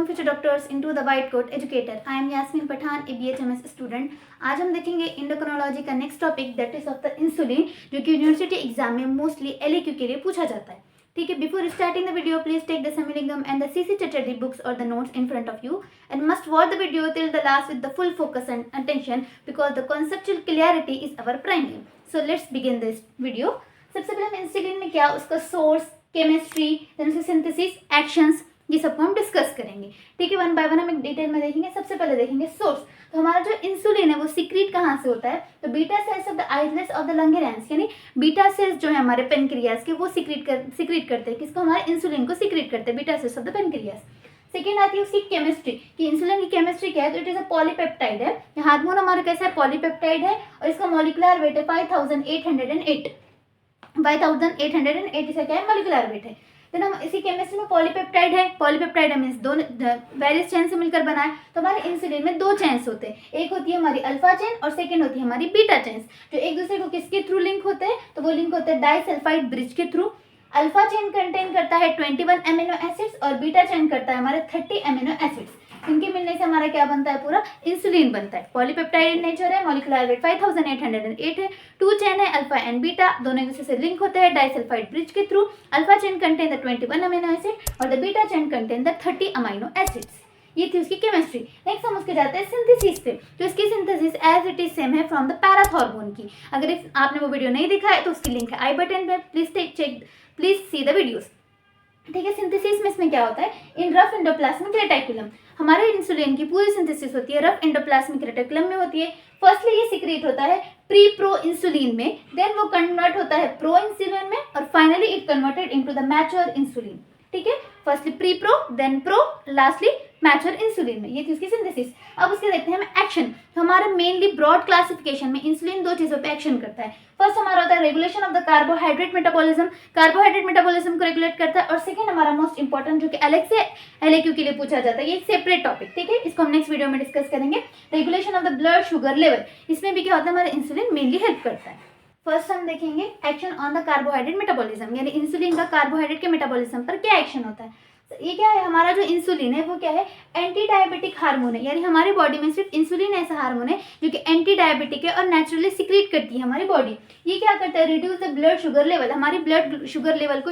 Welcome future doctors into the white coat educator. I am Yasmin Pathan, a BHMS student. आज हम देखेंगे endocrinology का next topic that is of the insulin, जो कि university exam में mostly LAQ के लिए पूछा जाता है। ठीक है, before starting the video please take the Sembulingam and the CC Chatterjee books और the notes in front of you and must watch the video till the last with the full focus and attention because the conceptual clarity is our primary. So let's begin this video. सबसे पहले हम insulin में क्या, उसका source, chemistry, then उसकी synthesis, actions, ये सबको हम डिस्कस करेंगे। ठीक है, वन बाय वन हम एक डिटेल में देखेंगे। सबसे पहले देखेंगे सोर्स। तो हमारा जो इंसुलिन है वो सीक्रेट कहाँ से होता है? तो beta cells of the islets of the Langerhans, यानी बीटा सेल्स जो है हमारे पेनक्रियास के, वो सीक्रेट करते हैं। किसको? हमारे इंसुलिन को सीक्रेट करते हैं beta cells of the pancreas. Second आती है उसकी केमिस्ट्री, कि इंसुलिन की केमिस्ट्री क्या है? तो इट इज अ पॉलीपेप्टाइड है। हार्मोन हमारा कैसा है? पॉलीपेप्टाइड है और इसका मॉलिक्यूलर वेट है 5808। 5808 इसका क्या है? मॉलिक्यूलर वेट है। देन हम इसी केमिस्ट्री में पॉलीपेप्टाइड है। पॉलीपेप्टाइड मीन्स दोनों वेरियस चेन से मिलकर बना है। तो हमारे इंसुलिन में दो चेन्स होते हैं, एक होती है हमारी अल्फा चेन और सेकंड होती है हमारी बीटा चेन्स, जो एक दूसरे को किसके थ्रू लिंक होते हैं? तो वो लिंक होते हैं डाइसल्फाइड ब्रिज के थ्रू। अल्फा चेन कंटेन करता है 21 अमीनो एसिड्स और बीटा चेन करता है हमारे 30 अमीनो एसिड्स। इनके मिलने से हमारा क्या बनता है? पूरा इंसुलिन बनता है। पॉलीपेप्टाइड इन नेचर है, मॉलिक्यूलर वेट 5808 है, टू चेन है अल्फा एंड बीटा, दोनों एक दूसरे से लिंक होते हैं डाइसल्फाइड ब्रिज के through. Alpha chain contain the 21 amino acid और the beta chain contain the 30 amino acids. ये थी उसकी केमिस्ट्री। नेक्स्ट हम उसके जाते हैं सिंथेसिस पे। तो इसकी synthesis as it is same है फ्रॉम द पैराथॉर्मोन की। अगर आपने वो वीडियो नहीं देखा है तो उसकी लिंक है आई बटन पे, प्लीज सी द वीडियोस। ठीक है, सिंथेसिस में इसमें क्या होता है? इन रफ एंडोप्लाज्मिक रेटिकुलम हमारे इंसुलिन की पूरी सिंथेसिस होती है रफ एंडोप्लाज्मिक रेटिकुलम में होती है। फर्स्टली ये सीक्रेट होता है प्री प्रो इंसुलिन में, देन वो कन्वर्ट होता है प्रो इंसुलिन में और finally it converted into the mature insulin. ठीक है, firstly pre pro, then pro, lastly mature insulin में। ये थी उसकी सिंथेसिस। अब उसके देखते हैं हम एक्शन। तो हमारे मेनली ब्रॉड क्लासिफिकेशन में इंसुलिन दो चीजों पे एक्शन करता है। फर्स्ट हमारा होता है regulation of the carbohydrate metabolism, carbohydrate metabolism को रेगुलेट करता है। और सेकंड हमारा मोस्ट इंपॉर्टेंट, जो कि अलग से LAQ के लिए पूछा जाता है, ये एक सेपरेट टॉपिक। ठीक है, इसको हम नेक्स्ट वीडियो में डिस्कस करेंगे। Regulation of the blood sugar level, इसमें भी क्या होता है? हमारा इंसुलिन मेनली हेल्प करता है। फर्स्ट हम देखेंगे action on the carbohydrate metabolism, यानी इंसुलिन का कार्बोहाइड्रेट के मेटाबॉलिज्म पर क्या एक्शन होता है। ये क्या है? हमारा जो इंसुलिन है वो क्या है? एंटी डायबिटिक हार्मोन है, यानी हमारी बॉडी में सिर्फ इंसुलिन ऐसा हार्मोन है जो कि एंटी डायबिटिक है और नेचुरली सिक्रीट करती है हमारी बॉडी। ये क्या करता है? Reduce the blood sugar level, हमारी ब्लड शुगर लेवल को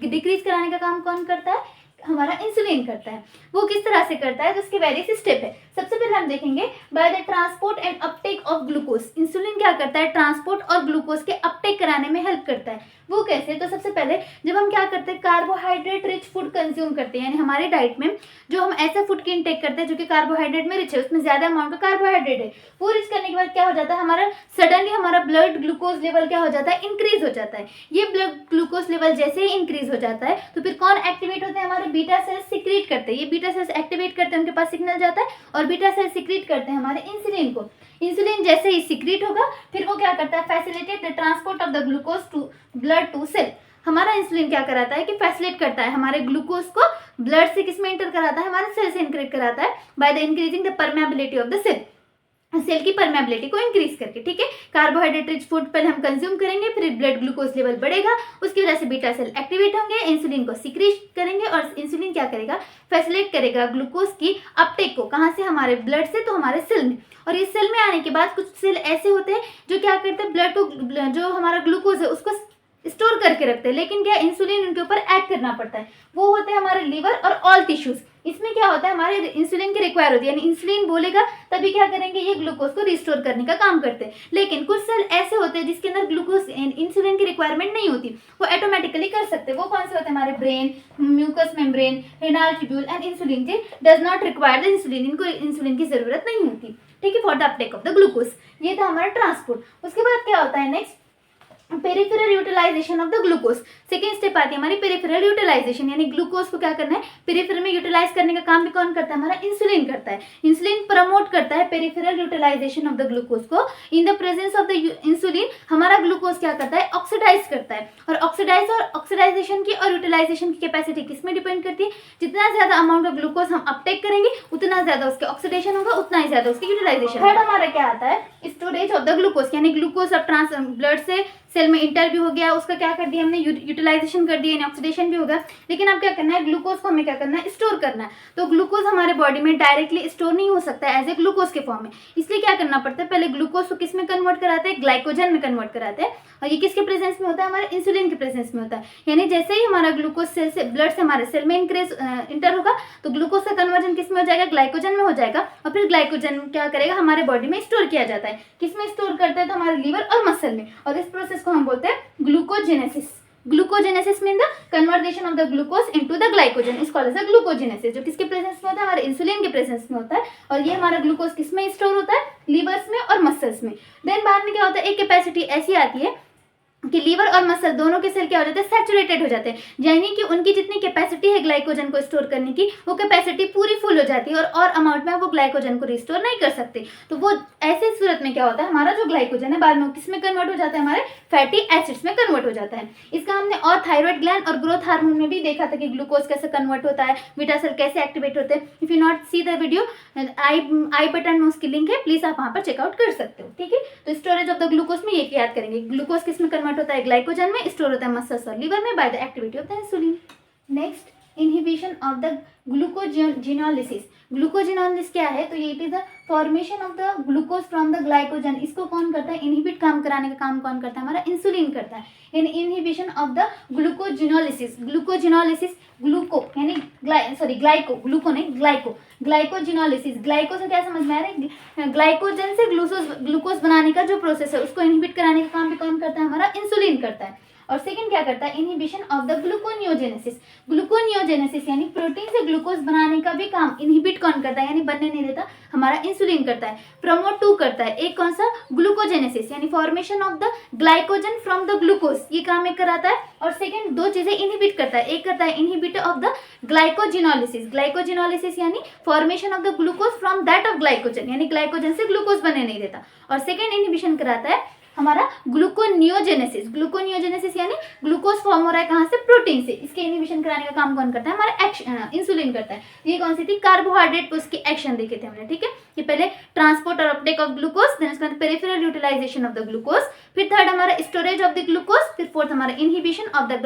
डिक्रीज कराने का काम कौन करता है? हमारा इंसुलिन करता है। वो किस तरह से करता है? तो उसके वेरियस स्टेप है। सबसे पहले हम देखेंगे by the transport and Uptake of glucose. Insulin क्या करता है? ट्रांसपोर्ट और ग्लूकोज के अपटेक कराने में हेल्प करता है। वो कैसे? तो सबसे पहले जब हम क्या करते हैं? कार्बोहाइड्रेट रिच फूड कंज्यूम करते हैं, यानी हमारे डाइट में जो हम ऐसे फूड की इनटेक करते हैं जो कि कार्बोहाइड्रेट में रिच है, उसमें ज्यादा अमाउंट का कार्बोहाइड्रेट है, वो रिच करने के बाद क्या हो जाता है? हमारा सडनली हमारा ब्लड ग्लूकोज लेवल क्या हो जाता है? इंक्रीज हो जाता है। ये ब्लड ग्लूकोज लेवल जैसे ही इंक्रीज हो जाता है तो फिर कौन एक्टिवेट होते हैं? हमारे बीटा सेल्स सिक्रीट करते हैं। ये बीटा सेल्स एक्टिवेट करते हैं, उनके पास सिग्नल जाता है और बीटा सेल्स सिक्रीट करते हैं हमारे इंसुलिन को। इंसुलिन जैसे ही सिक्रीट होगा फिर वो क्या करता है? Facilitate the transport of the glucose to blood to cell. हमारा इंसुलिन क्या कराता है? कि फैसिलिटेट करता है हमारे ग्लूकोज को ब्लड से किस में इंटर कराता है? हमारे सेल से इंक्रीट कराता है by the increasing the permeability of the cell, cell की परमेबिलिटी को इंक्रीज करके। ठीक है, कार्बोहाइड्रेट रिच फूड पहले हम कंज्यूम करेंगे, फिर ब्लड ग्लूकोज लेवल बढ़ेगा, उसकी वजह से बीटा सेल एक्टिवेट होंगे, इंसुलिन को सिक्रीट करेंगे और इंसुलिन क्या करेगा? फैसिलिटेट करेगा ग्लूकोज की अपटेक को। कहाँ से? हमारे ब्लड से, तो हमारे सेल में। और इस सेल में आने के बाद कुछ सेल ऐसे होते हैं जो क्या करते हैं? ब्लड को, जो हमारा ग्लूकोज है उसको स्टोर करके रखते हैं, लेकिन क्या इंसुलिन उनके ऊपर एक्ट करना पड़ता है। वो होते हैं हमारे लीवर और ऑल टिश्यूज। इसमें क्या होता है? हमारे इंसुलिन की रिक्वायर होती है, यानी इंसुलिन बोलेगा तभी क्या करेंगे? ये ग्लूकोज को रिस्टोर करने का काम करते हैं। लेकिन कुछ सेल ऐसे होते हैं जिसके अंदर ग्लूकोज इंसुलिन की रिक्वायरमेंट नहीं होती, वो ऑटोमेटिकली कर सकते हैं। वो कौन से होते हैं? हमारे brain, mucous membrane, renal tubule and insulin के does not require the insulin, इनको इंसुलिन की जरूरत नहीं होती। ठीक है, for the uptake of the glucose. ये था हमारा ट्रांसपोर्ट। उसके बाद क्या होता है? Next peripheral utilisation of the glucose. Second step आती है हमारी पेरिफेरल यूटिलाइजेशन, यानी ग्लूकोज को क्या करना है? पेरिफेरल में यूटिलाइज करने का काम भी कौन करता है? हमारा इंसुलिन करता है। इंसुलिन प्रमोट करता है peripheral utilisation of the glucose को। In the presence of the insulin हमारा ग्लूकोज क्या करता है? ऑक्सीडाइज करता है। और ऑक्सीडाइजेशन की और यूटिलाइजेशन की कैपेसिटी किसमें डिपेंड करती है? जितना ज्यादा अमाउंट ऑफ ग्लूकोज हम अपटेक करेंगे उतना ज्यादा उसके ऑक्सीडेशन होगा, उतना ही ज्यादा उसकी यूटिलाइजेशन। थर्ड हमारा क्या आता है? स्टोरेज ऑफ द ग्लूकोज, यानी ग्लूकोज अब ब्लड से सेल में इंटर भी हो गया, उसका क्या कर दिया हमने, यूटिलाइजेशन कर दिया, ऑक्सीडेशन भी होगा। लेकिन अब क्या करना है, ग्लूकोज को हमें क्या करना है, स्टोर करना है। तो ग्लूकोज हमारे बॉडी में डायरेक्टली स्टोर नहीं हो सकता है एज ए ग्लूकोज के फॉर्म में, इसलिए क्या करना पड़ता है, पहले ग्लूकोज को किस में कन्वर्ट कराते हैं, ग्लाइकोजन में कन्वर्ट कराते हैं। और ये किसके प्रेजेंस में होता है, हमारे इंसुलिन के प्रेजेंस में होता है। यानी जैसे ही हमारा ग्लूकोज सेल से ब्लड से हमारे सेल में इंटर होगा तो ग्लूकोज का कन्वर्जन किस में हो जाएगा, ग्लाइकोजन में हो जाएगा। और फिर ग्लाइकोजन क्या करेगा, हमारे बॉडी में स्टोर किया जाता है। किस में स्टोर करते हैं, तो हमारे लीवर और मसल में। और इस प्रोसेस को हम बोलते हैं glucogenesis. Glucogenesis mean the conversion of the glucose into the glycogen is called as glucogenesis, जो किसके प्रेजेंस में होता है, हमारे इंसुलिन के प्रेजेंस में होता है। और ये हमारा ग्लूकोज किस में स्टोर होता है, लीवर्स में और मसल्स में। देन बाद में क्या होता है, एक कैपेसिटी ऐसी आती है कि लीवर और मसल दोनों के सेल क्या हो जाते हैं, सैचुरेटेड हो जाते हैं। यानी कि उनकी जितनी कैपेसिटी है ग्लाइकोजन को स्टोर करने की, वो कैपेसिटी पूरी फुल हो जाती है और अमाउंट में वो ग्लाइकोजन को रिस्टोर नहीं कर सकते। तो वो ऐसे सूरत में क्या होता है, हमारा जो ग्लाइकोजन है बाद में किस में कन्वर्ट हो जाता है, हमारे फैटी एसिड्स में कन्वर्ट हो जाता है। इसका हमने और थायराइड ग्लैंड और ग्रोथ हार्मोन में भी देखा था कि ग्लूकोज कैसे कन्वर्ट होता है, बीटा सेल कैसे एक्टिवेट होते हैं। If you not see the video, I button में उसकी लिंक है, प्लीज आप वहाँ पर चेकआउट कर सकते हो। ठीक है, तो स्टोरेज ऑफ द ग्लूकोज में ये याद करेंगे, ग्लूकोज किस में कन्वर्ट होता है, ग्लाइकोजन में, स्टोर होता है मसल्स और लीवर में by the activity of the insulin. Next, inhibition of the glycogenolysis. Glycogenolysis क्या है, तो ये it is the formation of the glucose from the glycogen. इसको कौन करता है, इनहिबिट काम कराने का काम कौन करता है, हमारा इंसुलिन करता है। इन इनहिबिशन ऑफ द ग्लूकोजिनोलिसिस, ग्लूकोजिनोलिसिस ग्लूको यानी ग्लाइको, ग्लूको नहीं ग्लाइको, ग्लाइकोजिनोलिसिस। ग्लाइको से क्या समझ में आ रहा है, ग्लाइकोजन से ग्लूकोज बनाने का जो प्रोसेस है उसको इनहिबिट कराने का काम भी कौन करता है, हमारा इंसुलिन करता है। और सेकंड क्या करता है, inhibition of the gluconeogenesis. Gluconeogenesis यानी प्रोटीन से ग्लूकोज बनाने का भी काम इनहिबिट कौन करता है, यानी बनने नहीं देता, हमारा इंसुलिन करता है। प्रमोट टू करता है, एक कौन सा, ग्लूकोजेनेसिस यानी formation of the glycogen from the glucose, ये काम एक कराता है। और सेकंड दो चीजें इनहिबिट करता है, एक करता है inhibit of the glycogenolysis, glycogenolysis यानी formation of the glucose from that of glycogen, यानी ग्लाइकोजन से ग्लूकोज बनने नहीं देता। और सेकंड इनहिबिशन कराता है हमारा ग्लूकोनियोजेनेसिस। ग्लूकोनियोजेनेसिस यानी ग्लूकोज फॉर्म हो रहा है कहाँ से, प्रोटीन से, इसके इनहिबिशन कराने का काम कौन करता है, हमारा इंसुलिन करता है। ये कौन सी थी, कार्बोहाइड्रेट पे उसकी एक्शन देखे थे हमने। ठीक है, ये पहले ट्रांसपोर्ट और अपटेक ऑफ ग्लूकोज, देन उसके बाद peripheral utilisation of the glucose, फिर थर्ड हमारा स्टोरेज ऑफ द ग्लूकोज, फिर फोर्थ हमारा inhibition of the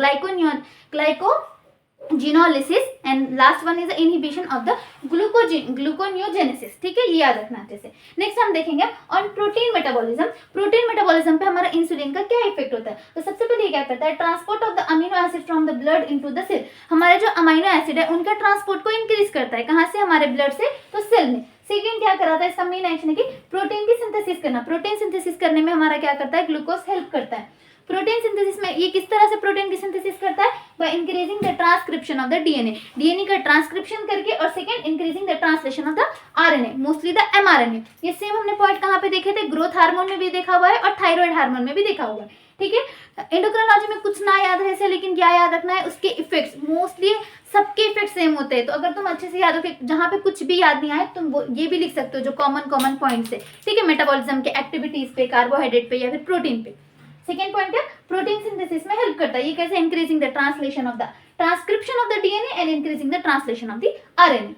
glycogenolysis and last one is the inhibition of the gluconeogenesis. ठीक है, ये याद रखना अच्छे से। नेक्स्ट हम देखेंगे on protein metabolism. Protein metabolism पे हमारा इंसुलिन का क्या इफेक्ट होता है, तो सबसे पहले ये क्या करता है, transport of the amino acid from the blood into the cell. हमारे जो अमीनो एसिड है उनका ट्रांसपोर्ट को इंक्रीज करता है, कहाँ से, हमारे ब्लड से, तो सेल में। सेकेंड क्या कराता है, इसका मेन एक्शन है कि प्रोटीन की सिंथेसिस करना। प्रोटीन सिंथेसिस करने में हमारा क्या करता है, ग्लूकोज हेल्प करता है। प्रोटीन सिंथेसिस में ये किस तरह से प्रोटीन की सिंथेसिस करता है, by increasing the transcription of the DNA, DNA का ट्रांसक्रिप्शन करके, और second increasing the translation of the RNA, mostly the mRNA. ये सेम हमने पॉइंट कहाँ पे देखे थे, ग्रोथ हार्मोन में भी देखा हुआ है और थायराइड हार्मोन में भी देखा हुआ है। ठीक है, एंडोक्राइनोलॉजी में कुछ ना याद रहे से, लेकिन क्या याद रखना है, उसके इफेक्ट्स, मोस्टली सबके इफेक्ट सेम होते हैं। तो अगर तुम अच्छे से याद रखो, जहाँ पे कुछ भी याद नहीं आए तुम ये भी लिख सकते हो जो कॉमन पॉइंट्स है। ठीक है, मेटाबॉलिज्म के एक्टिविटीज पे, कार्बोहाइड्रेट पे या फिर प्रोटीन पे। सेकेंड पॉइंट है प्रोटीन सिंथेसिस में हेल्प करता है, ये कैसे, increasing the translation of the transcription of the DNA and increasing the translation of the RNA.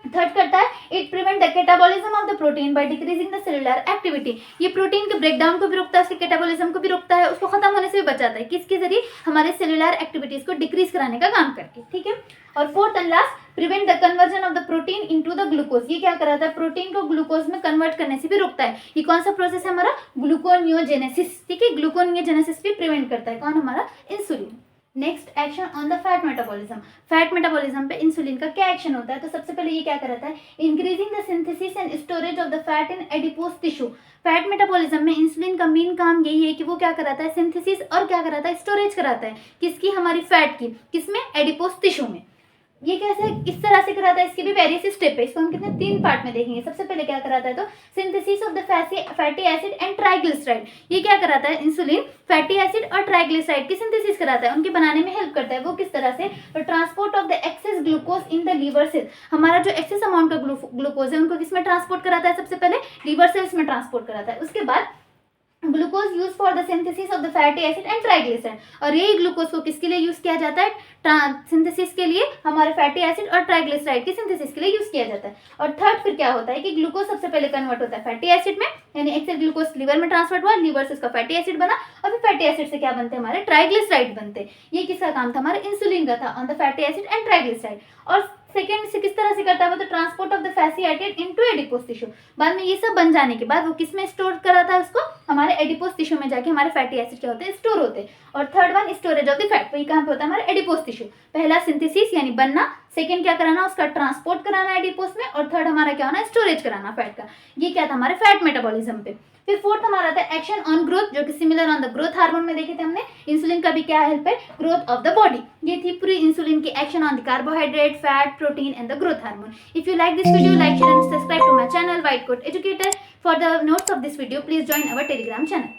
Third करता है it prevent the catabolism of the protein by decreasing the cellular activity. ये protein के breakdown को भी रोकता है, उसके catabolism को भी रोकता है, उसको खत्म होने से भी बचाता है, किसके जरिए, हमारे सेलुलर एक्टिविटीज को डिक्रीज कराने का काम करके। ठीक है, और fourth and last prevent the conversion of the protein into the glucose. ये क्या कराता है, प्रोटीन को ग्लूकोज में कन्वर्ट करने से भी रोकता है। ये कौन सा प्रोसेस है, हमारा ग्लूकोनियोजेनेसिस। ठीक है, ग्लूकोनियोजेनेसिस भी प्रिवेंट करता है कौन, हमारा insulin. Next action on the fat metabolism. Fat metabolism पे इंसुलिन का क्या एक्शन होता है, तो सबसे पहले ये क्या कराता है, increasing the synthesis and storage of the fat in adipose tissue. Fat metabolism में इंसुलिन का मेन काम यही है कि वो क्या कराता है, सिंथेसिस और क्या कराता है, स्टोरेज कराता है, किसकी, हमारी फैट की, किसमें, एडिपोज टिश्यू में। ये कैसे, इस तरह से कराता है, इसके भी वेरियस स्टेप है, इसको हम कितने, 3 पार्ट में देखेंगे। सबसे पहले क्या कराता है, तो synthesis of the fatty acid and triglyceride. ये क्या कराता है, इंसुलिन फैटी एसिड और ट्राइग्लिसराइड की सिंथेसिस कराता है, उनके बनाने में हेल्प करता है। वो किस तरह से, तो transport of the excess glucose in the liver cell. हमारा जो एक्सेस अमाउंट का ग्लूकोज है उनको किसमें ट्रांसपोर्ट कराता है, सबसे पहले लीवर सेल्स में ट्रांसपोर्ट कराता है। उसके बाद glucose use for the synthesis of the fatty acid and triglyceride, और यही ग्लूकोज को किसके लिए यूज किया जाता है, सिंथेसिस के लिए, हमारे फैटी एसिड और ट्राइग्लिसराइड की सिंथेसिस के लिए यूज किया जाता है। और थर्ड फिर क्या होता है कि ग्लूकोज सबसे पहले कन्वर्ट होता है फैटी एसिड में, यानी एक्सेस ग्लूकोज लीवर में ट्रांसफर हुआ, लीवर से उसका फैटी एसिड बना, और फिर फैटी एसिड से क्या बनते हैं, हमारे ट्राइग्लिसराइड बनते हैं। ये किसका काम था, हमारे इंसुलिन का था, on the fatty acid and triglyceride. और सेकेंड से किस तरह से करता है वो, तो transport of the fatty acid into adipose tissue. बाद में ये सब बन जाने के बाद वो किस में स्टोर कराता है उसको, हमारे एडिपोज टिश्यू में जाके हमारे फैटी एसिड क्या होते हैं, स्टोर होते हैं। और third one storage of the fat, वही कहाँ पे होता है, हमारे एडिपोज टिश्यू। पहला सिंथेसिस यानी बनना, सेकेंड क्या कराना, उसका ट्रांसपोर्ट कराना एडिपोज में, और थर्ड हमारा क्या होना, स्टोरेज कराना फैट का। ये क्या था हमारे फैट मेटाबॉलिज्म पे। फिर फोर्थ हमारा था एक्शन ऑन ग्रोथ, जो कि similar on the growth hormone में देखे थे हमने। इंसुलिन का भी क्या हेल्प है, ग्रोथ ऑफ द बॉडी। ये थी पूरी इंसुलिन की action on the carbohydrate, fat, protein and the growth hormone. If you like this video, like, share and subscribe to my channel White Coat Educator. For the notes of this video, please join our Telegram channel.